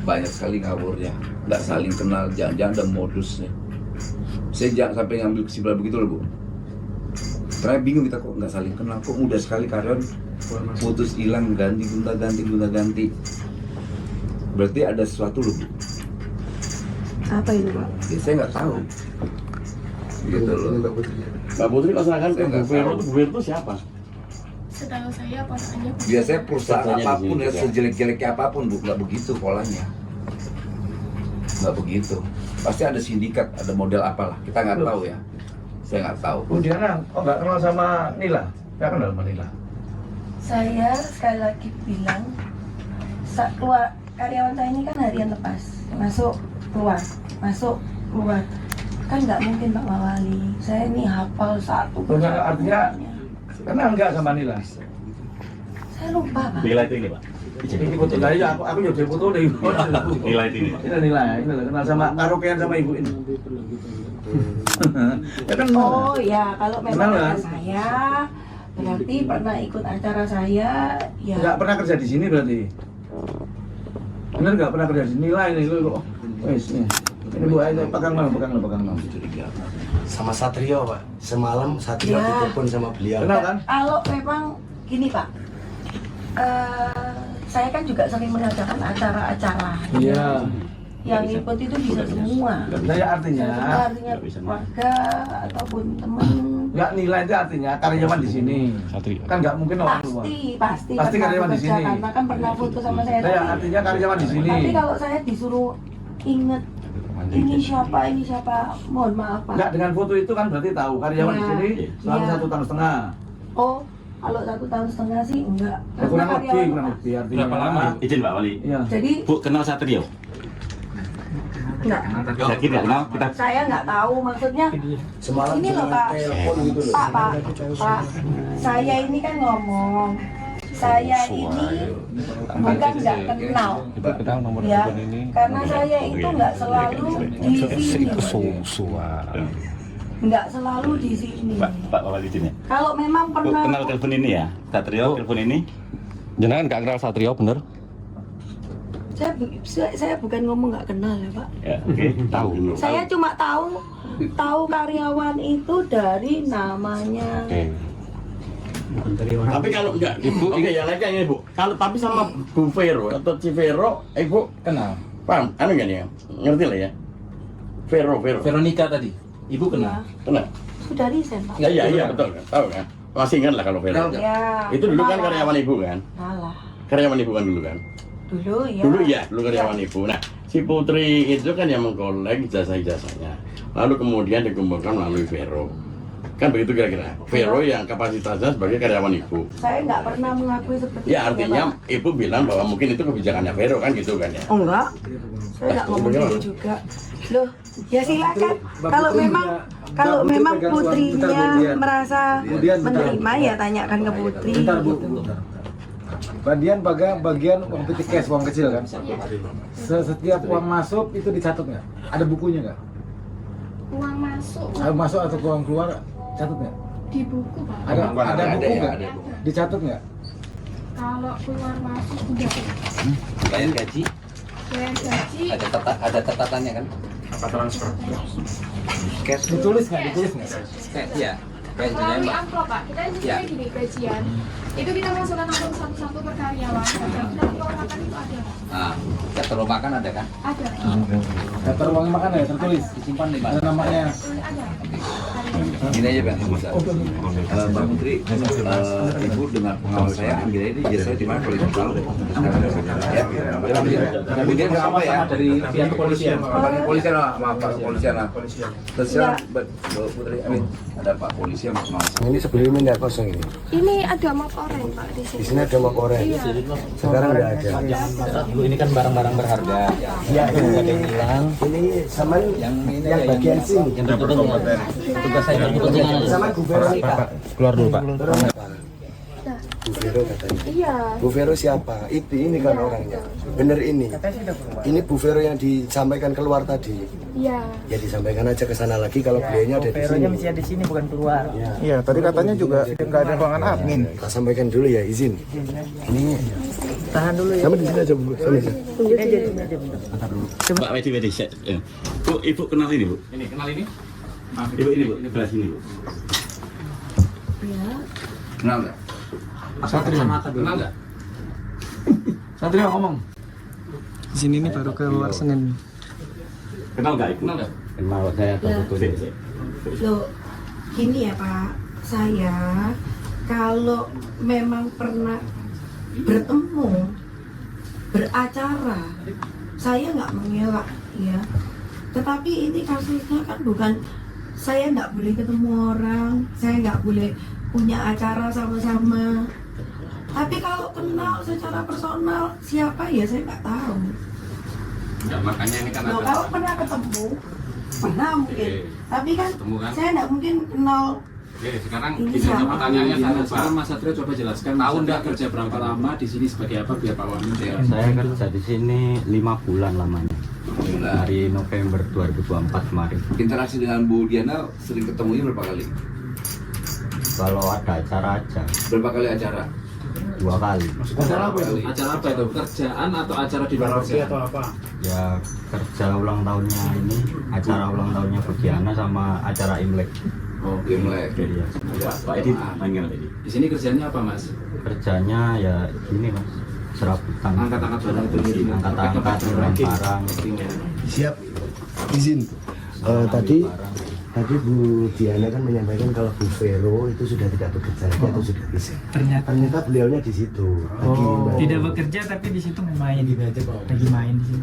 banyak sekali ngawurnya, nggak saling kenal, jangan-jangan ada modusnya. Saya jangan sampai ngambil kesimpulan begitu loh Bu. Karena bingung kita kok nggak saling kenal, kok mudah sekali karyawan putus hilang, ganti. Berarti ada sesuatu loh Bu. Apa itu Pak? Ya, saya nggak tahu. Gitu loh. Mbak Putri laksanakan ke Bu Vero itu siapa? Setahu saya pasangannya Biasanya perusahaan Contohnya apapun di ya, sini, sejelek-jeleknya apapun Bu, nggak begitu polanya. Nggak begitu. Pasti ada sindikat, ada model apalah. Kita nggak tahu ya. Saya nggak tahu. Bu Diana, nggak kenal sama Nila? Nggak kenal sama Nila? Saya sekali lagi bilang, keluar karyawan saya ini kan harian lepas, masuk keluar, kan nggak mungkin Pak Mawali. Saya ini hafal satu. Bukan, artinya kenal nggak sama Nila? Saya lupa Pak. Nilai itu ini Pak. Ini foto dari aku juga foto dari Nilai itu ini Pak. ini kenal sama karaokean sama ibu ini. Ya kan? Oh ya, kalau memang Kenal, ada kan? saya, berarti pernah ikut acara saya, ya. Nggak pernah kerja di sini berarti. Bener nggak pernah kerja di sini lah ini lu. Wes nih. Ini Bu, ayo pegang mal. Sama Satrio Pak, semalam Satrio Ya. ditelepon sama beliau. Kenal kan? Kalau memang gini Pak, saya kan juga sering mengadakan acara-acara. Iya. Yang ikut itu bisa semua. Saya artinya Artinya keluarga ataupun teman. nggak nilai itu artinya karyawan di sini. Kan nggak mungkin orang luar. Pasti Pasti pernah karyawan di bekerja, sini. karena kan pernah foto sama saya. Saya Tapi, artinya karyawan di sini. tapi kalau saya disuruh inget ini siapa, mohon maaf Pak. Nggak, dengan foto itu kan berarti tahu karyawan di Iya. sini selama Iya. 1,5 tahun. Oh, kalau 1,5 tahun sih enggak. Ya, kurang Karena lebih artinya. Berapa lama? Izin Pak Wali. Iya. Jadi Bu kenal Satrio? enggak. Yakin nggak kenal? Kita Saya nggak tahu maksudnya. Semalam Ini loh Pak. telepon gitu loh. Pak, saya ini kan ngomong. Saya ini bukan nggak kenal. Ya, karena saya itu nggak selalu di sini. Nggak selalu di sini. Pak Wali izin ya. Kalau memang Bu pernah. kenal telepon ini ya? Satrio telepon ini? Jenengan gak kenal Satrio bener? Saya bukan ngomong nggak kenal ya Pak. Ya, oke. Tahu. Saya cuma tahu karyawan itu dari namanya. Tapi kalau enggak, Ibu, oke ya lagi ini Bu. Kalau tapi sama Bu Vero atau Civero, Ibu Kenal. paham? Anu nggak nih ya? Ngerti lah ya? Vero. Veronica tadi. Ibu kenal. Kenal? Sudah resign Pak. Ya, iya betul kan. Tahu kan? Masih ingat lah kalau Vero. Ya. Itu dulu kan malah. karyawan Ibu kan? Malah. Karyawan Ibu kan dulu kan? Dulu ya. Dulu karyawan Ibu. Nah, si Putri itu kan yang mengkolek jasa-jasanya. Lalu kemudian dikumpulkan melalui Vero. Kan begitu kira-kira. Vero yang kapasitasnya sebagai karyawan Ibu. Saya nggak pernah mengakui seperti itu. Ya artinya Pak. Ibu bilang bahwa mungkin itu kebijakannya Vero kan gitu kan ya. Oh enggak. Saya nggak ngomong gitu juga. Loh, ya silakan. Kalau memang putrinya merasa menerima ya tanyakan ke Putri. Bentar Bu. Bagian uang peti cash, uang kecil kan? Setiap uang masuk itu dicatat nggak? Ada bukunya nggak? uang masuk Masuk atau uang keluar catat nggak? di buku Pak. Ada buku ya, nggak? ada buku. Dicatat nggak? Kalau keluar masuk udah Bayar gaji, bayar gaji ada catatannya kan? Cash Ditulis nggak? ya. melalui amplop Pak. Kita Ya. intinya gini gajian. Itu kita masukkan amplop satu-satu per karyawan. Dan keluar makan itu ada. Nah, daftar makan ada kan? Ada. Daftar uang makan ya tertulis. Disimpan di Ada mana? namanya. Ada. Gini aja Bang, bisa. Mbak Putri, Ibu dengan pengawal saya ambil ini jasanya di mana kalau Ibu tahu. Ya, kemudian apa ya Dari pihak kepolisian. Polisian lah, maaf Pak, kepolisian lah. Terserah Mbak Putri, amin. Ada Pak polisi yang pengawal. Ini sebelumnya nggak kosong ini. Ini ada mop oranye Pak di Di sini. sini ada mok oranye. Iya. Sekarang nggak ada. Bu, ini kan barang-barang berharga. Ya Ada yang hilang. ini sama yang bagian sini. Yang tertutup. Tugas saya tertutup. Sama Bu Veronica. Keluar dulu Pak. Bu Vero katanya. Iya. Bu Vero siapa? Ini kan orangnya. Bener ini. Ini Bu Vero yang disampaikan keluar tadi. Iya. Ya disampaikan aja ke sana lagi kalau beliaunya ada di sini. Mesti di sini bukan keluar. Iya, tadi katanya juga nggak ada ruangan admin. Kita sampaikan dulu ya izin. Ini Tahan dulu ya. Sama di sini aja Bu. Sama di sini. Tunggu aja bentar. Mbak Wedi, Bu, Ibu kenal ini, Bu? Ini kenal ini? Ibu ini, Bu, sebelah sini, Bu. Ya. Kenal nggak? Satria. Kenal nggak? Satria ngomong. Di sini nih baru keluar Senin. Kenal nggak, Ibu? Kenal nggak? Kenal, saya tahu Ya. betul. Loh, gini ya Pak, saya kalau memang pernah bertemu, beracara, saya nggak mengelak ya. Tetapi ini kasusnya kan bukan, saya nggak boleh ketemu orang, saya nggak boleh punya acara sama-sama. Tapi kalau kenal secara personal siapa ya saya nggak tahu. Ya, makanya ini kan Loh, ada. kalau pernah ketemu, pernah mungkin. Oke. Tapi kan Ketemu kan? saya nggak mungkin kenal. Oke, sekarang Ini ini siapa? pertanyaannya satu, Pak. Sekarang Mas Satria coba jelaskan, tahu nggak kerja berapa lama di sini sebagai apa biar Pak Wamen ya. Saya kerja di sini 5 bulan lamanya. Dari November 2024 kemarin. Interaksi dengan Bu Diana sering ketemunya berapa kali? Kalau ada acara aja Berapa kali acara? 2 kali. Acara apa itu? Acara apa itu? Kerjaan atau acara di luar kerjaan? Ya kerja ulang tahunnya ini, acara ulang tahunnya Bu Diana sama acara Imlek. Oh, Imlek. Iya. Pak Edi, main Edi. Di sini kerjanya apa Mas? Kerjanya ya gini Mas, serabutan. Angkat-angkat barang itu di sini. Angkat-angkat barang. Siap. Izin. Tadi Bu Diana kan menyampaikan kalau Bu Vero itu sudah tidak bekerja lagi atau sudah resign. Ternyata beliaunya di situ. Tidak bekerja tapi di situ main. Lagi main di sini.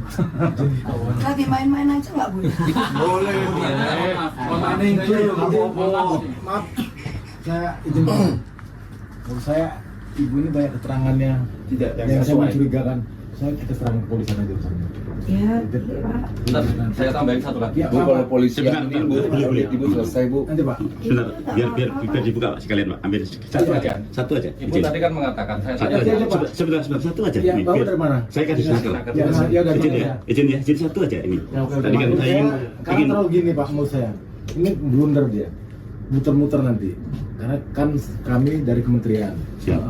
Lagi main-main aja nggak boleh. Boleh. Maaf, saya izin. Menurut saya ibu ini banyak keterangannya tidak yang saya mencurigakan. Saya kita serang ke polisi aja urusannya. Ya, Pak. Bentar, saya tambahin satu lagi. Ya, Bu, kalau polisi Sebentar, yang Bu, Ibu selesai Bu. Nanti Pak. Sebentar, biar dibuka Pak sekalian Pak. Ambil satu aja. Satu aja. Ibu tadi kan mengatakan saya Satu tanya. aja. Sebentar, satu aja. Ya, Ini, Bapak biar- dari mana? Saya kasih satu. Ya, ya udah Izin gini ya, izin ya. Jadi satu aja ini. Ya, oke, oke. Tadi kan Maksud saya saya, ingin karena terlalu gini Pak, menurut saya ini blunder dia, muter-muter nanti. Karena kan kami dari kementerian, Siap.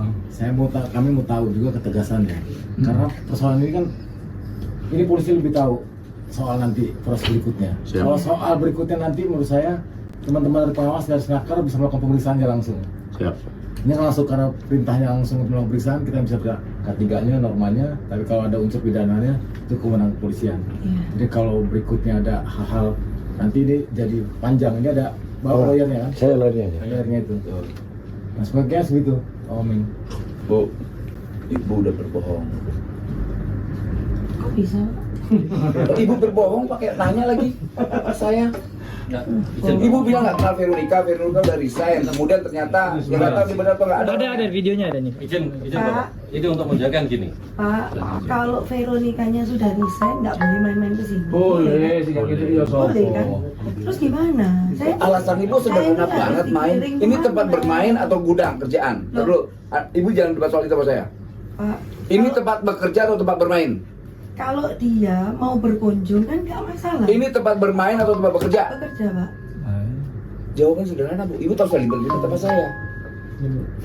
kami mau tahu juga ketegasannya. Karena persoalan ini kan, ini polisi lebih tahu soal nanti proses berikutnya. Siap. Kalau soal berikutnya nanti menurut saya teman-teman dari pengawas dari Snaker bisa melakukan pemeriksaannya langsung. Siap. Ini kan langsung karena perintahnya langsung melakukan pemeriksaan, kita bisa K3-nya normanya, tapi kalau ada unsur pidananya itu kewenangan kepolisian. Iya. Jadi kalau berikutnya ada hal-hal nanti ini jadi panjang, ini ada bawa lawyernya kan? Saya lawyernya aja. Lawyernya itu. Nah sebagai segitu, Om Ming. Bu, Ibu udah berbohong. Kok bisa? Ibu berbohong pakai nanya lagi ke saya. Ibu bilang nggak kenal Veronica udah resign. Kemudian ternyata yang nggak tahu benar apa nggak ada. Ada videonya ada nih. Izin Pak. Bapak. Ini untuk menjaga gini. Pak, kalau Veronikanya sudah resign nggak boleh main-main ke sini. Boleh, sih kayak gitu ya Boleh kan? Terus gimana? Saya Alasan Ibu sederhana saya banget harus main. dikirim Ini kemana? tempat bermain atau gudang kerjaan? Ntar dulu, Ibu jangan debat soal itu sama saya. Pak, Ini tempat bekerja atau tempat bermain? kalau dia mau berkunjung kan nggak masalah. Ini tempat bermain atau tempat bekerja? Bekerja, Pak. Jawaban sederhana Bu. Ibu tahu saya libat apa saya?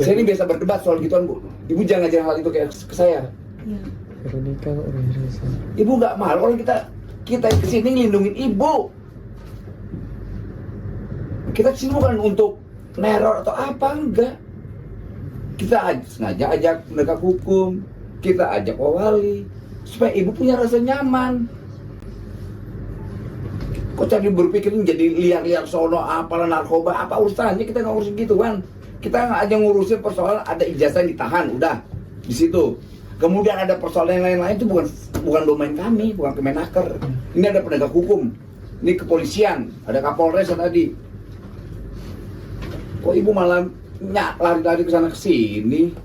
Saya ini biasa berdebat soal gituan Bu. Ibu jangan ngajarin hal itu ke saya. Iya. Veronica udah resign. Ibu nggak malu orang kita kesini ngelindungin ibu. Kita kesini bukan untuk neror atau apa, enggak. Kita sengaja ajak penegak hukum, kita ajak wali supaya ibu punya rasa nyaman. Kok tadi berpikir jadi liar-liar sono apalah narkoba, apa urusannya, kita nggak ngurusin gitu kan. Kita nggak aja ngurusin persoalan ada ijazah yang ditahan, udah di situ. Kemudian ada persoalan yang lain-lain itu bukan domain kami, bukan Kemenaker. Ini ada penegak hukum, ini kepolisian, ada Kapolres tadi. Kok ibu malah lari-lari ke sana ke sini?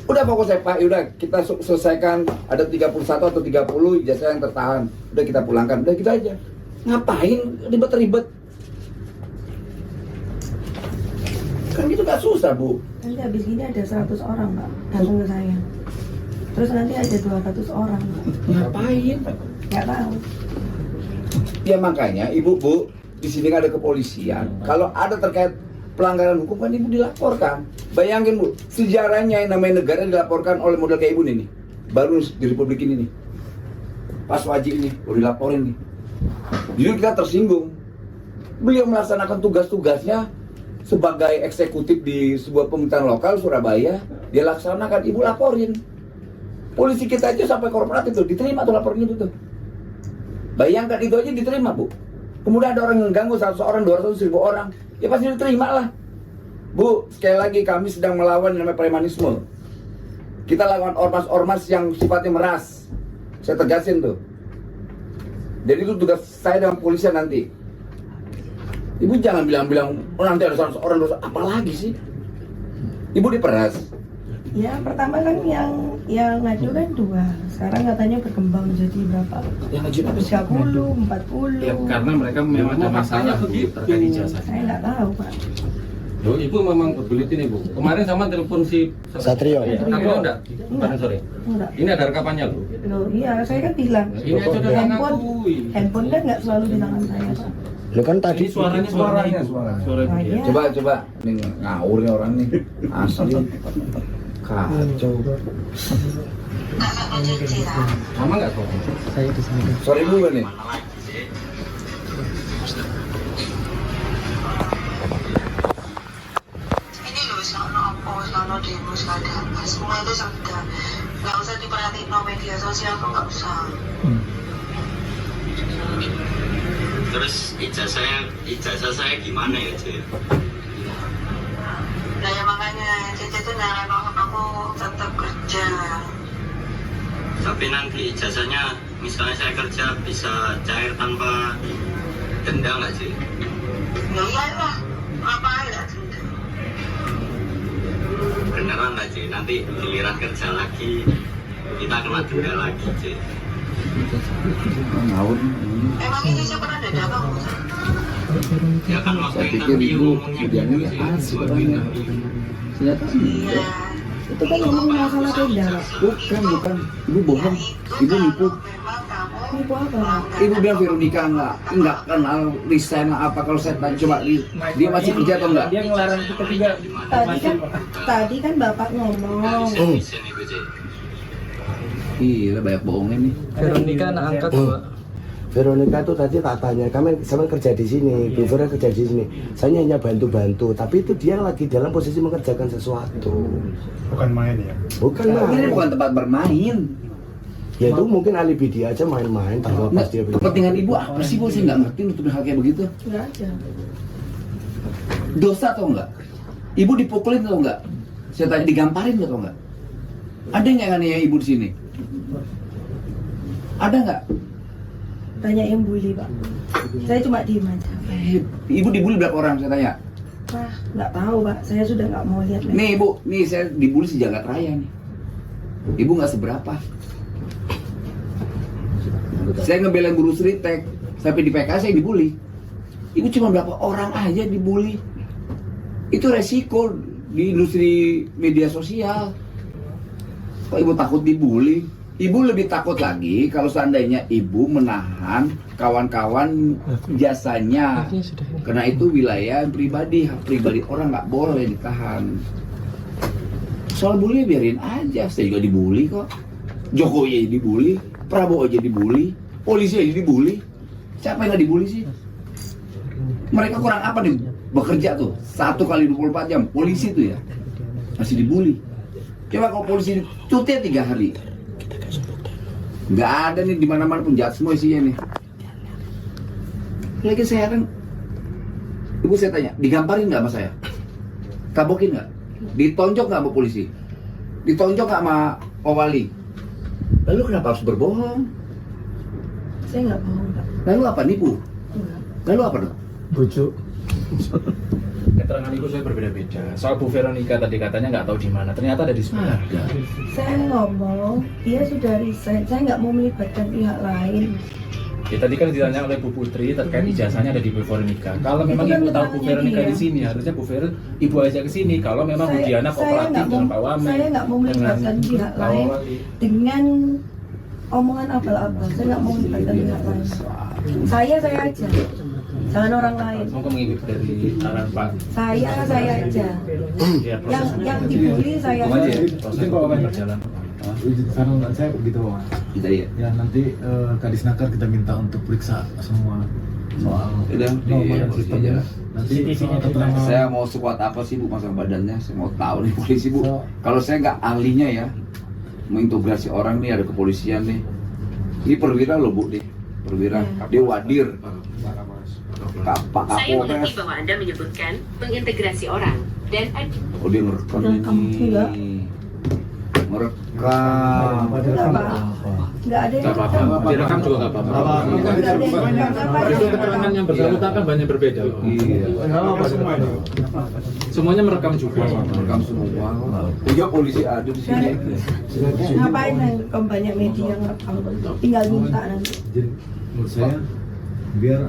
Udah fokus ya Pak, udah kita selesaikan ada 31 atau 30 ijazah yang tertahan. Udah kita pulangkan, udah kita aja. Ngapain ribet-ribet? Kan gitu gak susah Bu. Nanti habis gini ada 100 orang, Pak, datang ke saya. Terus nanti ada 200 orang, Pak. Ngapain? Nggak tahu. Ya makanya Ibu Bu, di sini ada kepolisian. Kalau ada terkait pelanggaran hukum kan ibu dilaporkan. Bayangin bu, sejarahnya yang namanya negara dilaporkan oleh model kayak ibu nih. Baru di Republik ini nih. Pas wajib ini, udah dilaporin nih. Jadi kita tersinggung. Beliau melaksanakan tugas-tugasnya sebagai eksekutif di sebuah pemerintahan lokal Surabaya. Dia laksanakan, ibu laporin. Polisi kita aja sampai korporat itu diterima tuh laporan itu tuh. Bayangkan itu aja diterima bu. Kemudian ada orang yang ganggu 100 orang, 200 ribu orang, ya pasti diterima lah. Bu, sekali lagi kami sedang melawan yang namanya premanisme. Kita lawan ormas-ormas yang sifatnya meras. Saya tegasin tuh. Jadi itu tugas saya dengan polisian nanti. Ibu jangan bilang-bilang, oh nanti ada 100 orang, apalagi sih? Ibu diperas. Ya pertama kan yang ngaju kan 2. Sekarang katanya berkembang jadi berapa? Yang ngaju apa? 30, 40. Ya, karena mereka memang ada masalah terkait ijazah. Saya nggak tahu Pak. Loh, ibu memang berbelit ini bu. Kemarin sama telepon si Satrio. Satrio enggak? Kemarin sore. Enggak. Ini ada rekapannya loh. Loh iya, saya kan bilang. Ini aja udah ngakui. Handphone kan nggak selalu di tangan saya Pak. Lo kan tadi Ini suaranya Suara Oh, iya. Coba, ini ngawur nih orang nih. Asli. Kacau. Sama nggak kok? Saya di sini. Sorry dulu nih. Ini loh, sono apa, sono demo, sono apa, semua itu sudah nggak usah diperhatiin no media sosial kok, nggak usah. Terus ijazah saya gimana ya, Cik? Nah ya makanya Cece tuh nyaranin aku tetap kerja. Tapi nanti ijazahnya, misalnya saya kerja bisa cair tanpa denda nggak, Cik? Ya iyalah, ngapain ya denda? Beneran nggak, Cik? Nanti giliran kerja lagi, kita kena denda lagi, Cik. Ngawur. Emangnya Cece pernah denda kamu? Ya kan waktu Saya pikir interview ibu ngomongnya kerjanya gitu, nggak Cik. asik orangnya. Ternyata Iya. Itu kan ngomong masalah tenda Pak. bukan. Ibu bohong. Ibu nipu. Memang kamu Nipu apa Pak? Ibu bilang Veronica nggak kenal resign apa. Kalau saya tanya coba dia masih kerja atau enggak? Dia ngelarang kita juga. Tadi kan Bapak ngomong. Bisa nih, Bu, Cik. Iya banyak bohongnya nih. Veronica anak angkat Pak. Veronica tuh tadi tak tanya, kami sama kerja di sini, Bu Vera kerja di sini. Saya hanya bantu-bantu, tapi itu dia lagi dalam posisi mengerjakan sesuatu. Bukan main ya. Bukan Ini main. bukan tempat bermain. Ya itu mungkin alibi dia aja main-main, tahu Nah, pas dia kepentingan ibu apa sih bu? Saya nggak ngerti nutupin hal kayak begitu. Nggak ada. Dosa atau enggak? Ibu dipukulin atau enggak? Saya tanya digamparin atau enggak? Ada nggak yang nanya ibu di sini? Ada nggak? Banyak yang bully Pak. Saya cuma diem aja. Ibu dibully berapa orang saya tanya? Wah, nggak tahu Pak. Saya sudah nggak mau lihat lagi. Nih ibu, nih saya dibully sejagat raya nih. Ibu nggak seberapa. Saya ngebelain guru Sritek, sampai di PK saya dibully. Ibu cuma berapa orang aja dibully. Itu resiko di industri media sosial. Kok ibu takut dibully? Ibu lebih takut lagi kalau seandainya ibu menahan kawan-kawan jasanya. Karena itu wilayah pribadi, hak pribadi orang nggak boleh ditahan. Soal bully biarin aja, saya juga dibully kok. Jokowi aja dibully, Prabowo aja dibully, polisi aja dibully. Siapa yang nggak dibully sih? Mereka kurang apa nih bekerja tuh 1 kali 24 jam, polisi tuh ya masih dibully. Coba kalau polisi cuti 3 hari, nggak ada nih di mana-mana pun jahat semua isinya nih. Lagi saya kan, ibu saya tanya, digamparin nggak sama saya? Tabokin nggak? Ditonjok nggak sama polisi? Ditonjok nggak sama Pak Wali? Lalu kenapa harus berbohong? Saya nggak bohong Pak. Lalu apa, nipu? Enggak. Lalu apa dong? Bujuk. Keterangan ibu saya berbeda-beda. Soal Bu Veronica tadi katanya nggak tahu di mana. Ternyata ada di sebelah. Saya ngomong, dia sudah resign. Saya nggak mau melibatkan pihak lain. Ya, tadi kan ditanya oleh Bu Putri terkait ijazahnya ada di Bu Veronica. Kalau memang Itu kan ibu tahu Bu keterangannya Veronica dia. di sini, harusnya Bu Ver ibu aja ke sini. Kalau memang Bu Diana saya kooperatif nggak dengan mau- Pak Wamen, saya nggak mau melibatkan dengan pihak Pak lain Wali. dengan omongan abal-abal. Saya nggak mau melibatkan pihak lain. Saya aja, jangan orang lain. Semoga mengikuti dari arahan Pak. Saya aja. Yang dibully saya aja. Izin Pak Wawan berjalan. Saran saya begitu Pak. Kita ya. Ya nanti Kadisnaker kita minta untuk periksa semua soal Udah, norma dan polisi sistemnya. aja. Nanti soal keterangan. Saya mau sekuat apa sih Bu pasang badannya? Saya mau tahu nih polisi Bu. Kalau saya nggak ahlinya ya, mengintegrasi orang nih, ada kepolisian nih. Ini perwira loh Bu nih, perwira. Dia wadir. Pak Saya mengerti Kapolres. bahwa Anda menyebutkan mengintegrasi orang dan Oh dia ngerekam Enggak. ini. Ngerekam. Nggak ada yang apa-apa. Direkam juga nggak apa-apa. Itu keterangan yang bersangkutan kan banyak berbeda. Iya. Semuanya merekam juga. Merekam semua. Iya polisi ada di sini. ngapain yang banyak media yang rekam, tinggal minta nanti. Jadi menurut saya biar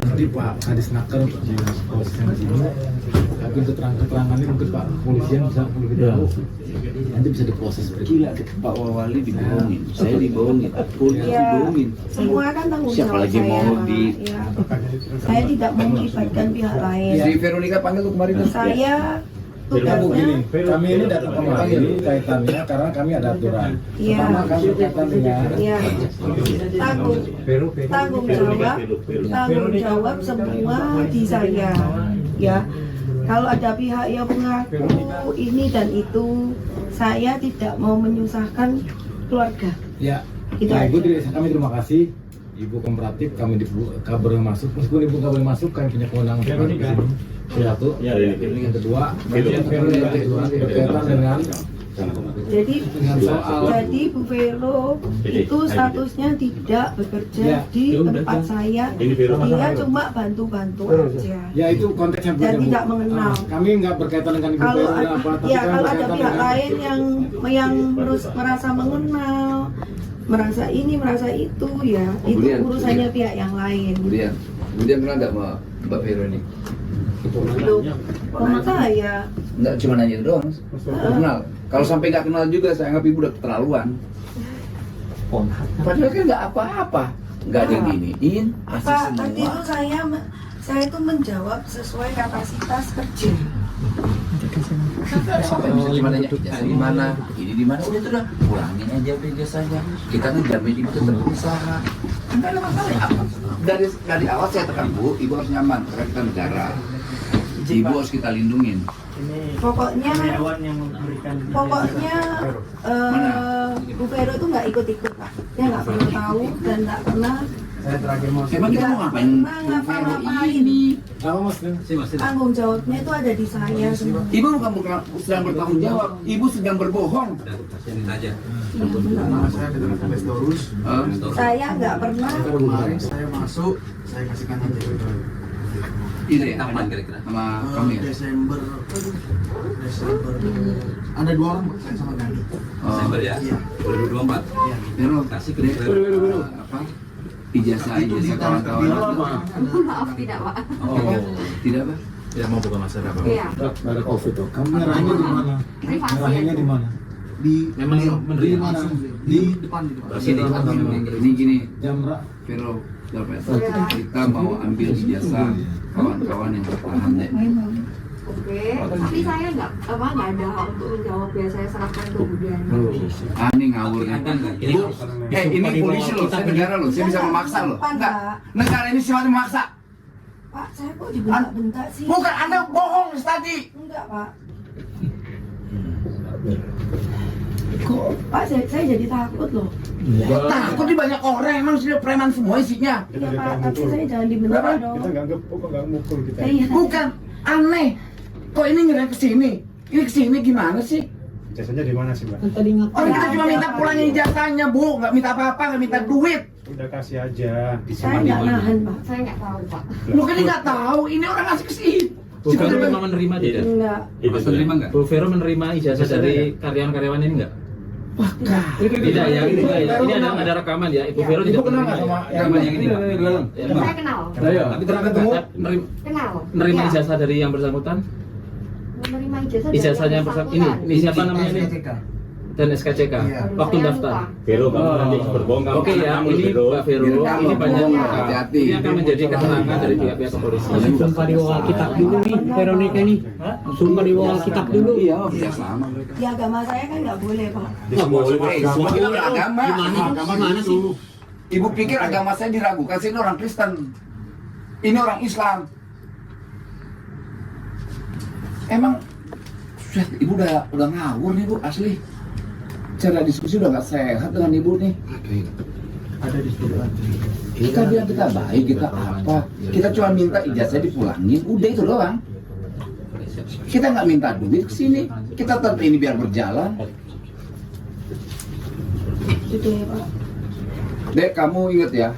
nanti Pak Kadisnaker di posisi di sini, tapi keterangannya mungkin Pak Kepolisian bisa lebih tahu, nanti bisa diproses. Gila, Pak Wawali dibohongin, saya dibohongin, polisi Ya, dibohongin. semua kan tanggung Siapa jawab lagi saya. mau di Ya. Saya tidak mau melibatkan pihak lain. Si Veronica panggil tuh kemarin tuh. Saya Begini, tugasnya kami ini datang kemari kaitannya karena kami ada aturan. Iya. Pertama kami berkaitan dengan ya tanggung jawab semua di saya. Ya, kalau ada pihak yang mengaku ini dan itu, saya tidak mau menyusahkan keluarga. ya. Itu Nah, Ibu aja. kami terima kasih. Ibu kooperatif, kami kabar yang masuk. Meskipun Ibu kabar yang masuk, kami punya kewenangan untuk masuk ke sini. Satu. Yang kedua, berkaitan dengan Jadi Bu Vero itu statusnya tidak bekerja Ya, di tempat saya. Dia cuma bantu-bantu aja. ya itu konteksnya Dan berbeda, Bu. tidak mengenal. Kami nggak berkaitan dengan Ibu Kalau Vero dan ada, apa, tapi ya kami kalau ada berkaitan pihak dengan- lain yang merasa mengenal, merasa ini, merasa itu, ya itu Kemudian, urusannya pihak yang lain. Kemudian kenal nggak sama Mbak Vero ini? Loh, sama saya. Nggak cuma nanya doang, kenal. Kalau sampai nggak kenal juga, saya anggap ibu udah keterlaluan. Padahal kan nggak apa-apa, nggak ada yang giniin, asik Pak, tadi semua. itu saya itu menjawab sesuai kapasitas kerja. Sampai bisa cuma nanya jasa di mana, ini di mana, udah tuh dah pulangin aja udah jasanya. Kita ngejamin ibu tetap berusaha. Kan nggak ada masalah apa. Dari awal saya tekan Bu, ibu harus nyaman karena kita negara. Ibu harus kita lindungin. Pokoknya yang memberikan Bu Vero itu nggak ikut-ikut Pak. Dia nggak pernah tahu dan nggak pernah Emang kita mau ngapain? ngapa-ngapain. Apa Mas? Tanggung jawabnya itu ada di saya semua. Ibu bukan sedang bertanggung jawab, ibu sedang berbohong. Nama saya adalah Kombes Torus. Saya nggak pernah. Kemarin saya masuk, saya kasihkan aja. Ini ya, kapan kira-kira? Sama kamu ya? Desember. Ada 2 orang saya sama Gandhi. Desember ya? 2024? Iya. Ini lo kasih ke dia apa? Ijazah kawan-kawan. Maaf tidak Pak. Oh, tidak Pak? Tidak mau buka masalah Pak. Iya. Ada COVID tuh. Kamu nyerahinnya di mana? Privasi. Nyerahinnya di mana? Memang menerima mana? Di depan Ini gini, Jamra. Vero, kita mau ambil ijazah kawan-kawan yang bertahan deh. Oke. Tapi saya nggak ada hak untuk menjawab ya, saya serahkan ke Bu Diani. Ah, ini ngawur nih. Bu, ini polisi loh, saya negara loh, saya bisa memaksa loh. Enggak, negara ini sifatnya memaksa. Pak, saya kok dibentak-bentak sih? Bukan, Anda bohong tadi. Enggak Pak. Kok Pak, saya jadi takut loh. Takut di banyak orang, emang sudah preman semua isinya. Iya Pak, tapi saya jangan dibentak dong. Kita nggak mukul kita. Iya. Bukan, aneh. Kok ini ngerang ke sini? Ini ke sini gimana sih? Ijazahnya di mana sih, Mbak? Orang kita cuma minta pulangin ijazahnya, Bu. Nggak minta apa-apa, nggak minta duit. Udah kasih aja. Saya nggak nahan Pak. Saya nggak tahu Pak. Lu kan nggak tahu, ini orang ngasih ke sini. Bu Vero memang menerima tidak? Enggak. Menerima nggak? Bu Vero menerima ijazah dari karyawan-karyawan ini nggak? Wah, Tidak ya, ini ada rekaman ya. Ibu Vero tidak kenal nggak menerima. sama yang ini? Saya kenal. Nanti pernah ketemu? Kenal. Menerima Iya. ijazah dari yang bersangkutan? Menerima ijazah. Ijazahnya yang bersangkutan. Ini siapa namanya ini? dan SKCK waktu daftar. Vero, kamu nanti berbohong. Oke ya, ini Pak Vero, ini banyak hati-hati. ini akan menjadi keterangan dari pihak-pihak kepolisian. Sumpah di bawah kitab dulu nih, Veronica nih. Sumpah di bawah kitab dulu. Iya, sama mereka. Di agama saya kan nggak boleh, Pak. Nggak boleh. Semua agama. Gimana sih? Ibu pikir agama saya diragukan, saya ini orang Kristen. Ini orang Islam. Emang ibu udah ngawur nih Bu, asli. Cara diskusi udah nggak sehat dengan ibu nih. Ada di situ. Kita bilang kita baik, kita apa? Kita cuma minta ijazah dipulangin, udah itu doang. Kita nggak minta duit ke sini. Kita tetap ini biar berjalan. Gitu ya, Pak. Dek, kamu ingat ya,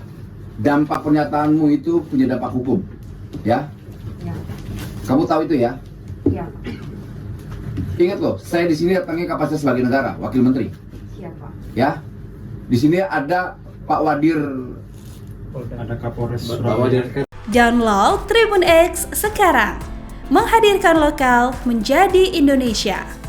dampak pernyataanmu itu punya dampak hukum, ya? Ya. Kamu tahu itu ya? Ya. Ingat loh, saya di sini datangnya kapasitas sebagai negara, wakil menteri. Siapa? Ya, di sini ada Pak Wadir. Ada Kapolres. Download Tribun X sekarang, menghadirkan lokal menjadi Indonesia.